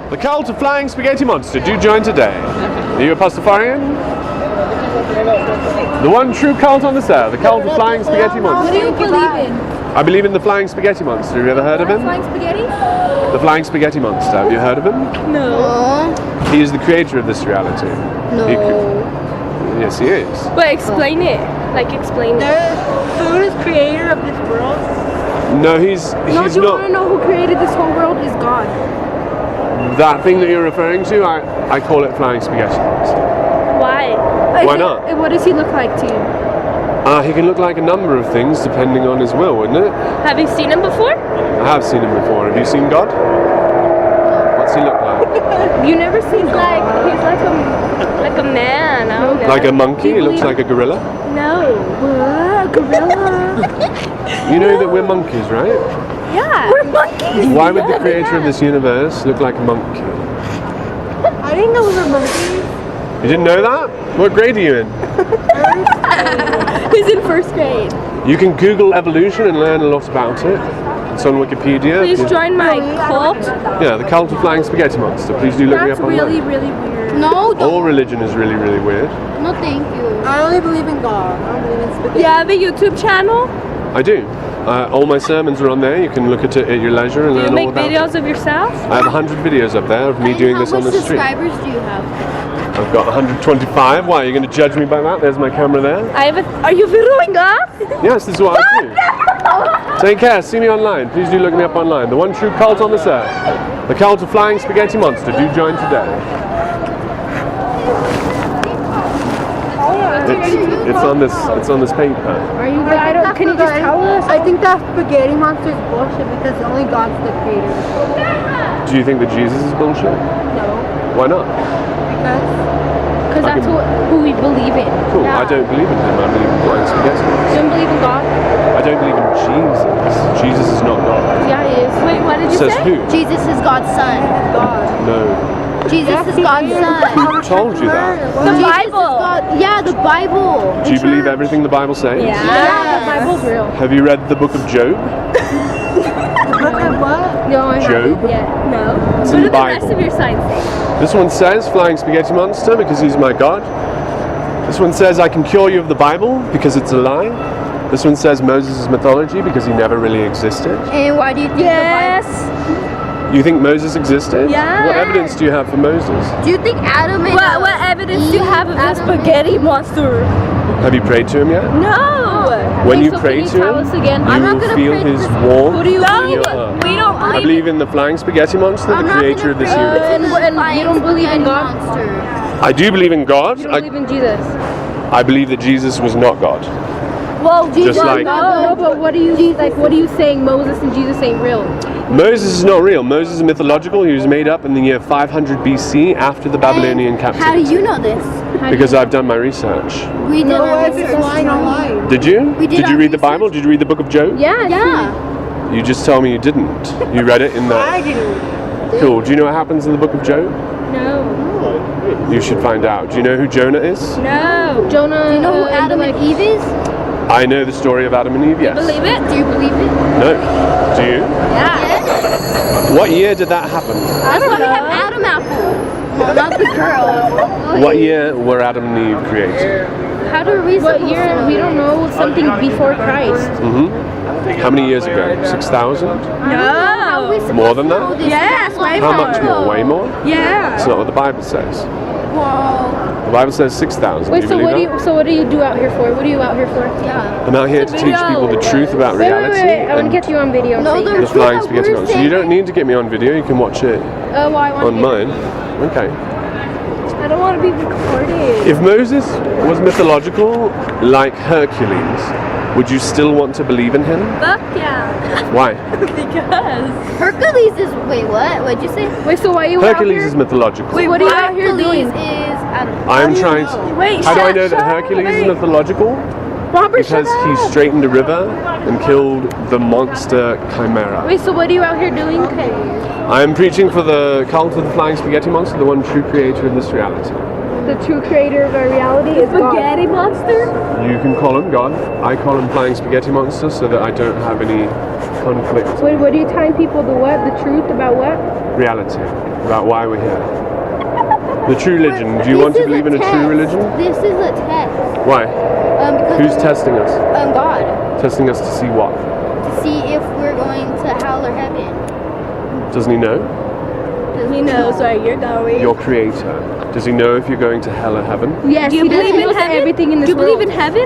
The cult of flying spaghetti monster. Do join today. Are you a Pastafarian? The one true cult on this earth. The cult of flying spaghetti monster. What do you believe in? I believe in the flying spaghetti monster. Have you ever heard of him? Flying spaghetti? The flying spaghetti monster. Have you heard of him? No. He is the creator of this reality. No. Yes, he is. But explain it. Like, explain it. Who is creator of this world? No, he's No, you want to not. know who created this whole world is God. That thing that you're referring to, I call it flying spaghetti monster. Why? Why not? What does he look like to you? He can look like a number of things depending on his will, wouldn't it? Have you seen him before? I have seen him before. Have you seen God? What's he look like? You never seen God. He's like a man. I don't know. Like a monkey? He looks like a gorilla? No. What? Gorilla? You know that we're monkeys, right? Yeah. We're monkeys. Why would the creator of this universe look like a monkey? I didn't know we were monkeys. You didn't know that? What grade are you in? He's in first grade. You can Google evolution and learn a lot about it. It's on Wikipedia. Please join my cult. Yeah, the cult of flying spaghetti monster. Please do look me That's up online. really, really weird. No, All religion is really, really weird. No, thank you. I only believe in God. I don't believe in spaghetti. You have a YouTube channel? I do. All my sermons are on there. You can look at it at your leisure and Do you learn all make about videos it. of yourself? I have 100 videos up there of me doing this on the street. How much subscribers do you have? I've got 125. Why, are you going to judge me by that? There's my camera there. Are you videoing us? Yes, this is what I do. Take care. See me online. Please do look me up online. The one true cult on this earth. The cult of flying spaghetti monster. Do join today. It's on this paper. Are you? Can you just tell us? I think that spaghetti monster is bullshit because only God's the creator. Do you think that Jesus is bullshit? No. Why not? Because that's who we believe in. Cool. I don't believe in him. I believe in flying spaghetti. You don't believe in God? I don't believe in Jesus. Jesus is not God. Yeah, he is. Wait, what did you Says say? who? Jesus is God's son. No. Jesus is God's son. Who told you that? The Bible. Yeah, the Bible. Do you believe everything the Bible says? Yeah. Yeah, the Bible's real. Have you read the book of Job? What? No, I Job? Yeah. No. It's What in do the the rest Bible. of your signs say? This one says flying spaghetti monster because he's my God. This one says I can cure you of the Bible because it's a lie. This one says Moses is mythology because he never really existed. And why do you think Yes. You think Moses existed? Yeah. What evidence do you have for Moses? Do you think Adam and What evidence do you have of the spaghetti monster? Have you prayed to him yet? No. When you so pray can you to tell him, us again? you I'm not will gonna feel pray to his this- warmth. Who do you in No, your heart. we don't I believe. believe in the flying spaghetti monster, the creator of this universe. And you don't believe in God? I do believe in God. You don't believe in Jesus? I believe that Jesus was not God. Well, Just like no, but what are you What are you saying? Moses and Jesus ain't real. Moses is not real. Moses is mythological. He was made up in the year 500 BC after the Babylonian How do captivity. you know this? Because I've done my research. We did No, our why is it research. lying online? Did you? We did Did you our read the research. Bible? Did you read the book of Job? Yeah. You just told me you didn't. You read it in I that. didn't. Cool. Do you know what happens in the book of Job? No. You should find out. Do you know who Jonah is? No. Jonah. Do you know who Adam and Eve is? I know the story of Adam and Eve, yes. Believe it? Do you believe it? No. Do you? Yeah. What year did that happen? That's why we have Adam apple. Well, not the girl. What year were Adam and Eve created? How do we? What year? We don't know. Something before Christ. How many years ago? 6,000? No. More than that? Yes, way How more. much more? Way more? Yeah. That's not what the Bible says. Wow. The Bible says 6,000. Wait, Do you so believe what do that? you do out here for? What are you out here for? Yeah. I'm out here to teach people the truth about reality I want to and get you on video. No, the there's flying spaghetti monster. So you don't need to get me on video. You can watch it Oh, well, I want on to. mine. Okay. I don't want to be recorded. If Moses was mythological, like Hercules, would you still want to believe in him? Fuck yeah. Why? Because. Hercules is. Wait, what? What'd you say? Wait, so why are you Hercules is mythological. Wait, what are you out here Hercules doing? is. I'm trying to. Wait, How do I shut- know that shut- Hercules is wait. mythological? Robert, Because he straightened a river and killed the monster Chimera. Wait, so what are you out here doing? Okay. I am preaching for the cult of the flying spaghetti monster, the one true creator of this reality. The true creator of our reality is Spaghetti monster? You can call him God. I call him flying spaghetti monster so that I don't have any conflict. Wait, what are you telling people? The what? The truth about what? reality about why we're here. The true religion. Do you want to believe in a true religion? This is a test. Why? Because Who's testing us? God. Testing us to see what? To see if we're going to hell or heaven. Doesn't he know? He knows where you're going. Your creator. Does he know if you're going to hell or heaven? Yes, Do you believe in heaven? everything in this Do you believe world. in heaven?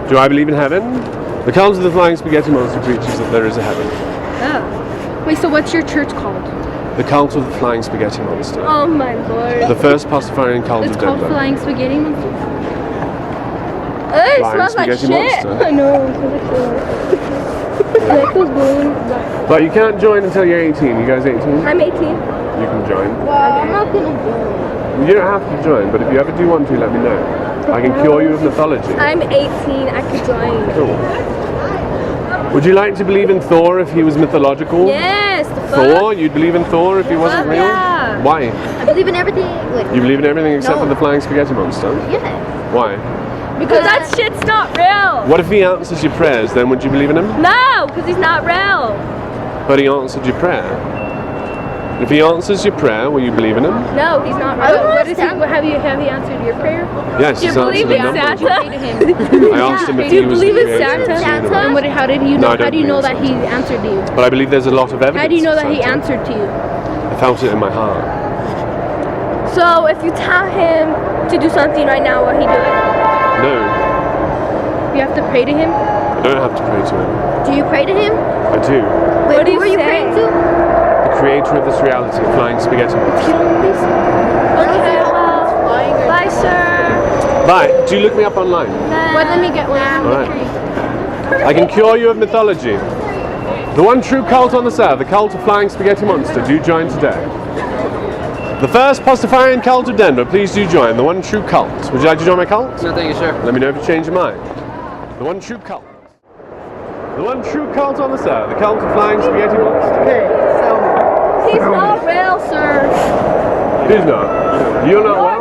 Do I believe in heaven? The Cult of the Flying Spaghetti Monster preaches that there is a heaven. Oh. Wait, so what's your church called? The Cult of the Flying Spaghetti Monster. Oh my lord. The first Pastafarian cult It's of called Denver. Flying Spaghetti Monster. It Flying smells like spaghetti shit. monster. I know. It smells like shit. It feels good. But you can't join until you're 18. You guys 18? I'm 18. You can join. Well, I'm not gonna do it. You don't have to join, but if you ever do want to, let me know. I can cure you of mythology. I'm 18. I could join. Cool. Would you like to believe in Thor if he was mythological? Yes. The fuck? Thor? You'd believe in Thor if he wasn't Fuck real? yeah. Why? I believe in everything. Like, You believe in everything except No. for the flying spaghetti monster? yes. Why? Because that shit's not real. What if he answers your prayers, then would you believe in him? No, because he's not real. But he answered your prayer. If he answers your prayer, will you believe in him? No, he's not I don't real. What is he? Have you answered your prayer? Yes, Do you he's answered believe a in number of Santa? them. Pray to him. I asked him if Do you he was believe the in creator of the Santa? universe. And what? How did you No, know? I How don't do you know think that so. he answered you? But I believe there's a lot of evidence. How do you know of that he Santa. answered to you? I felt it in my heart. So if you tell him to do something right now, will he do it? No, You have to pray to him. I don't have to pray to him. Do you pray to him? I do. Wait, What do who you are you say? praying to? The creator of this reality, flying spaghetti monster. Okay, well, bye, sir. Bye. Do look me up online. Well, let me get one. Alright. I can cure you of mythology. The one true cult on this earth, the cult of flying spaghetti monster. Do join today. The first Pastafarian cult of Denver. Please do join. The one true cult. Would you like to join my cult? No, thank you, sir. Let me know if you change your mind. The one true cult. The one true cult on this earth, the cult of flying spaghetti monster. Okay, sell me. He's not real, sir. Who's not? You're not well?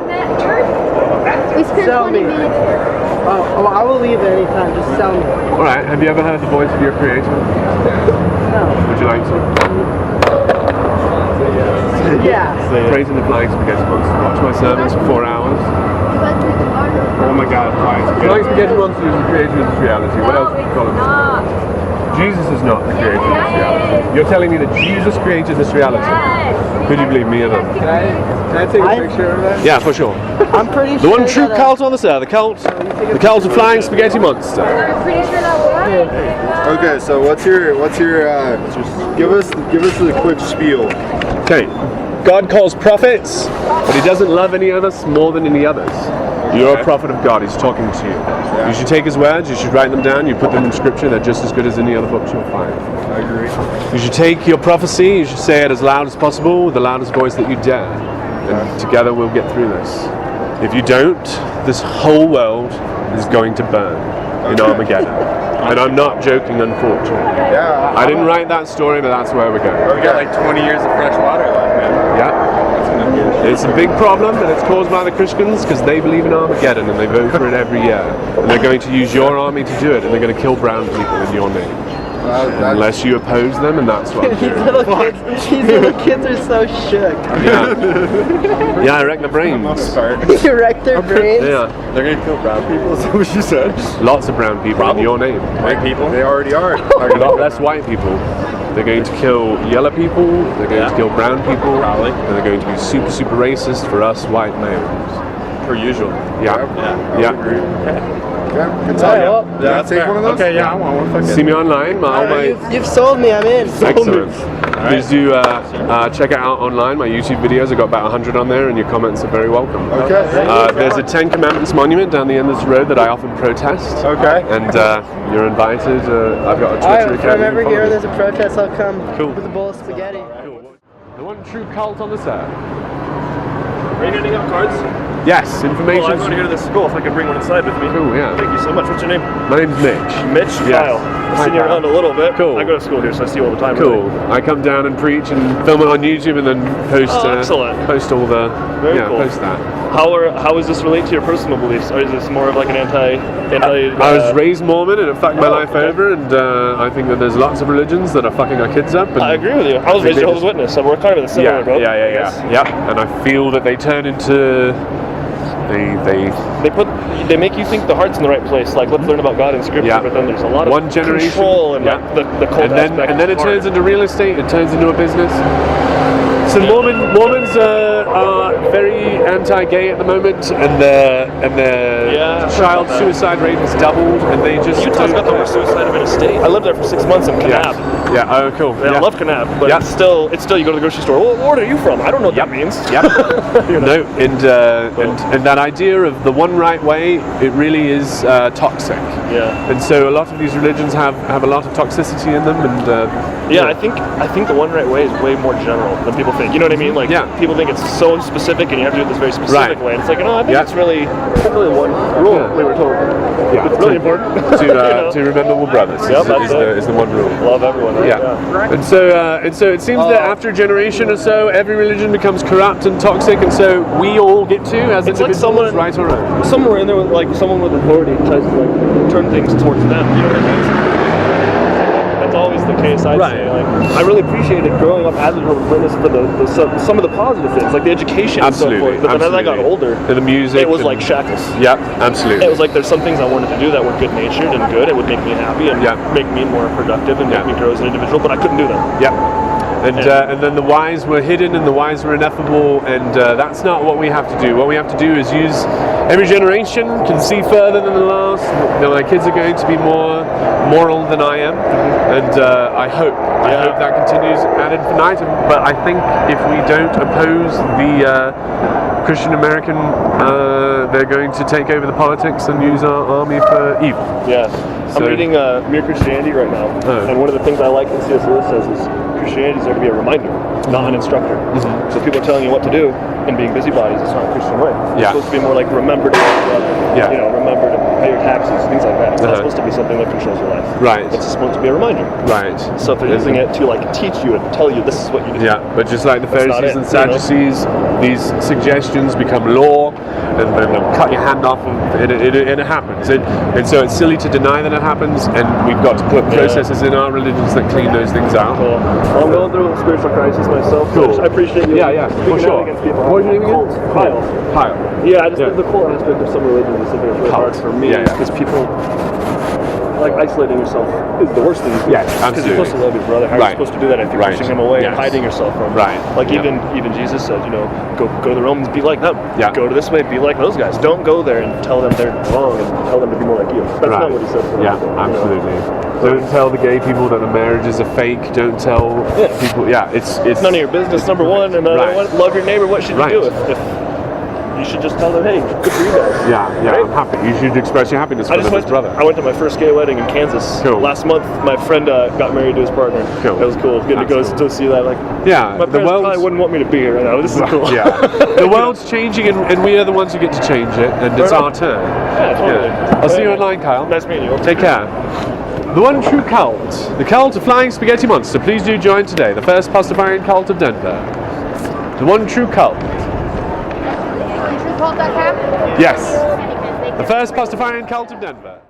We spent Sell 20 me. minutes here. Oh, I will leave at any time. Just sell me. Alright, have you ever heard the voice of your creator? No. Would you like to? Yeah. Praising the flying spaghetti monster. Watch my sermons for 4 hours. Oh my god, Flying spaghetti monster is the creator of this reality. What else do you call him? Jesus is not the creator of this reality. You're telling me that Jesus created this reality? Who do you believe, me or them? Can I take a picture of that? Yeah, for sure. I'm pretty The sure. one true that, cult on this earth, the cult of flying spaghetti monster. Okay, so what's your give us the quick spiel. Okay. God calls prophets, but he doesn't love any of us more than any others. You're a prophet of God, he's talking to you. You should take his words, you should write them down, you put them in scripture, they're just as good as any other books you'll find. I agree. You should take your prophecy, you should say it as loud as possible, with the loudest voice that you dare. And together we'll get through this. If you don't, this whole world is going to burn in Armageddon. And I'm not joking, unfortunately. Yeah. I didn't write that story, but that's where we're going. We got like 20 years of fresh water left, man. Yeah. It's a big problem, and it's caused by the Christians because they believe in Armageddon and they vote for it every year. And they're going to use your army to do it, and they're going to kill brown people in your name. Unless you oppose them, and that's what I'm doing. These little kids are so shook. Yeah. Yeah, I wreck the brains. You wrecked their brains. Yeah. They're gonna kill brown people, is that what you said? Lots of brown people in your name. White people? They already are. A lot less white people. They're going to kill yellow people, they're going to kill brown people, Probably. and they're going to be super, super racist for us white males. Per usual. Yeah. I Yeah. would agree. Okay, good time. Yeah, take one of those? Okay, yeah, I want one. See me online. You've sold me. I'm in. Excellent. Please do check it out online. My YouTube videos, I've got about 100 on there, and your comments are very welcome. Okay. There's a 10 Commandments monument down the end of this road that I often protest. Okay. And you're invited. I've got a Twitter Alright, if account. I'm ever you can follow here, me. there's a protest, I'll come Cool. with a bowl of spaghetti. The one true cult on this earth. Are you handing out cards? Yes, information. Well, I'm going to go to this school. If I could bring one inside with me. Cool, yeah. Thank you so much. What's your name? My name's Mitch. Mitch? Yes. Kyle. I've seen you Kyle. around a little bit. Cool. I go to school here, so I see you all the time. Cool. Really. I come down and preach and film it on YouTube and then post. Excellent. Post all the. Very cool. Post that. How does this relate to your personal beliefs, or is this more of like an anti? I was raised Mormon and it fucked my life over, and I think that there's lots of religions that are fucking our kids up. And I agree with you. I was raised Jehovah's Witness, so we're kind of in the similar boat. Yeah. And I feel that they turn into. They make you think the heart's in the right place. Like, let's learn about God in Scripture, Yeah. but then there's a lot of One generation. control and like the cult aspect. And then it turns into real estate. It turns into a business. So Mormons are very anti-gay at the moment, and their child suicide rate has doubled, and they just. Utah's got the worst suicide rate in a state. I lived there for 6 months in Kanab. Yeah. Oh, cool. Yeah, I love Kanab, but it's still you go to the grocery store. Well, what order are you from? I don't know what that means. Yep. No, and that idea of the one right way, it really is toxic. Yeah. And so a lot of these religions have a lot of toxicity in them, and I think the one right way is way more general than people think. You know what I mean? Like people think it's so specific, and you have to do it this very specific way. And it's like, no, I think it's really one rule. We were told. Yeah. It's really important to remember we're brothers. Is the one rule. Love everyone. Right? Yeah. And so it seems that after a generation or so, every religion becomes corrupt and toxic, and so we all get to, as it's individuals, like someone, right or wrong. Somewhere in there, with like someone with authority tries to like turn things towards them. You know what I mean? That's always the case. I'd say. Like, I really appreciated growing up as a Jehovah's Witness for some of the positive things, like the education and so forth. But then as I got older, the music, it was like shackles. Yeah, absolutely. It was like there's some things I wanted to do that were good-natured and good. It would make me happy and make me more productive and make me grow as an individual. But I couldn't do that. Yeah. And then the whys were hidden and the whys were ineffable, and that's not what we have to do. What we have to do is use every generation can see further than the last. My kids are going to be more moral than I am, and I hope that continues ad infinitum. But I think if we don't oppose the Christian American, they're going to take over the politics and use our army for evil. Yeah. I'm reading Mere Christianity right now, and one of the things I like that C.S. Lewis says is Christianity is there to be a reminder, not an instructor. So people are telling you what to do and being busybodies, it's not a Christian way. It's supposed to be more like remember to remember to pay your taxes, things like that. It's not supposed to be something that controls your life. Right. It's supposed to be a reminder. Right. So if they're using it to like teach you and tell you this is what you do. Yeah, but just like the Pharisees and Sadducees, these suggestions become law, and then they'll cut your hand off, and it happens. And so it's silly to deny that it happens, and we've got to put processes in our religions that clean those things out. Cool. Well, I'm going through a spiritual crisis myself. Cool. So I appreciate you. Yeah, for sure. Against people. What was your name again? Kyle. Yeah, I just think the cult aspect of some religions is something that's really hard for me because people. Like isolating yourself is the worst thing you can do. Yes, because you're supposed to love your brother. How are you supposed to do that if you're pushing him away and hiding yourself from him? Right. Like even Jesus said, go to the Romans, be like them. Yeah. Go to this way, be like those guys. Don't go there and tell them they're wrong and tell them to be more like you. That's not what he said. Absolutely. Don't tell the gay people that the marriages are fake. Don't tell people. Yeah, it's none of your business. Number one, and love your neighbor. What should you do if you should just tell them, hey, good for you guys. Yeah, I'm happy. You should express your happiness for his brother. I went to my first gay wedding in Kansas last month. My friend got married to his partner. Cool. It was cool. Good to go see that. Like, my parents probably wouldn't want me to be here right now. This is cool. Yeah. The world's changing, and we are the ones who get to change it, and it's our turn. Yeah, totally. Yeah. I'll see you online, Kyle. Nice meeting you. Take care. The one true cult, the cult of Flying Spaghetti Monster. Please do join today. The first Pastafarian cult of Denver. The one true cult. Yes. The first Pastafarian cult of Denver.